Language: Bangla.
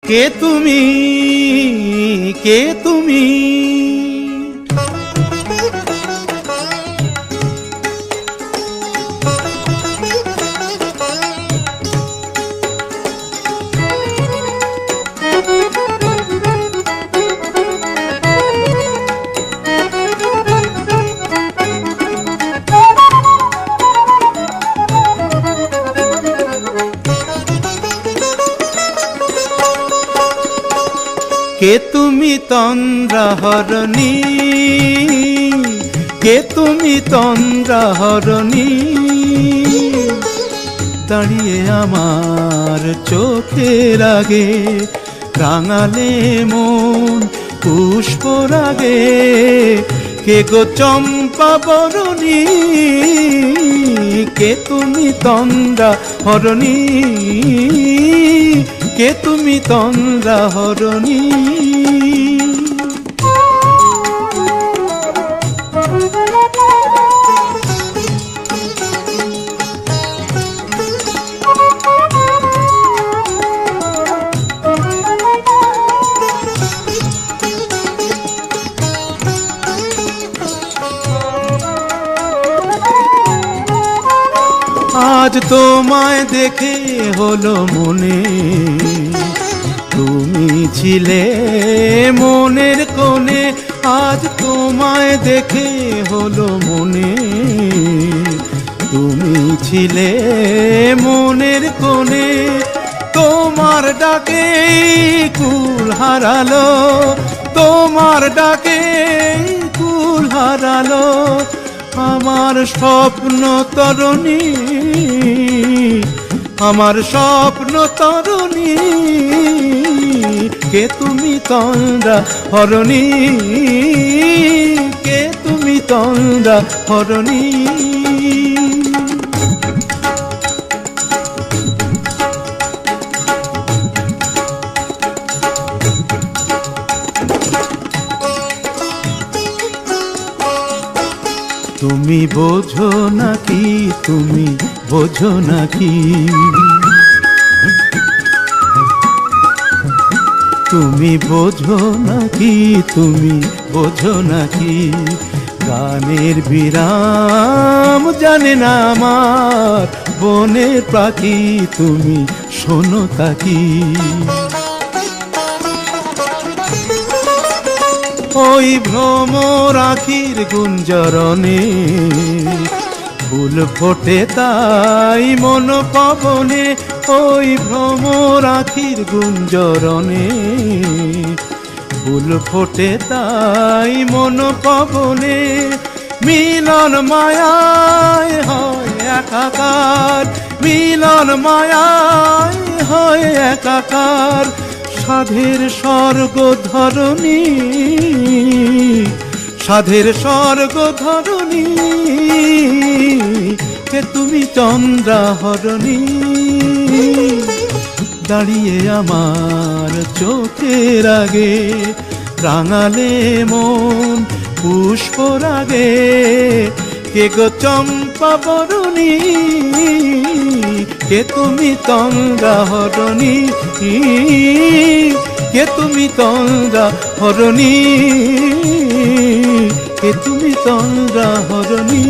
কে তুমি, কে তুমি? কে তুমি তন্দ্রাহরণী, কে তুমি তন্দ্রাহরণী? দাঁড়িয়ে আমার চোখের আগে রাঙালে মন পুষ্পরাগে। কে গো চম্পা বরণী, কে তুমি তন্দ্রাহরণী? কে তুমি তন্দ্রাহরণী? আজ তোমায় দেখে হলো মনে, তুমি ছিলে মনের কোণে। আজ তোমায় দেখে হলো মনে, তুমি ছিলে মনের কোণে। তোমার ডাকে কুল হারালো, তোমার ডাকে কুল হারালো আমার স্বপ্ন তরণী, আমার স্বপ্ন তরণী। কে তুমি তন্দ্রাহরণী, কে তুমি তন্দ্রাহরণী? তুমি বোঝো নাকি, তুমি বোঝো নাকি? তুমি বোঝো নাকি, তুমি বোঝো নাকি? গানের বিরাম জানে না আমার বনের পাখি, তুমি শোনো তাকি। ওই ভ্রমর আখির গুঞ্জরণে ফুল ফোটে তাই মন পবনে। ওই ভ্রমর আখির গুঞ্জরণে ফুল ফোটে তাই মন পবনে। মিলন মায়ায় হয় একাকার, মিলন মায়ায় হয় একাকার। সাধের স্বর্গ ধরণী, সাধের স্বর্গ ধরণী। কে তুমি তন্দ্রাহরণী? দাঁড়িয়ে আমার চোখের আগে রাঙালে মন পুষ্পরাগে। কে গো চম্পা বরণী, কে তুমি তন্দ্রাহরণী? কে তুমি তন্দ্রাহরণী? কে তুমি তন্দ্রাহরণী?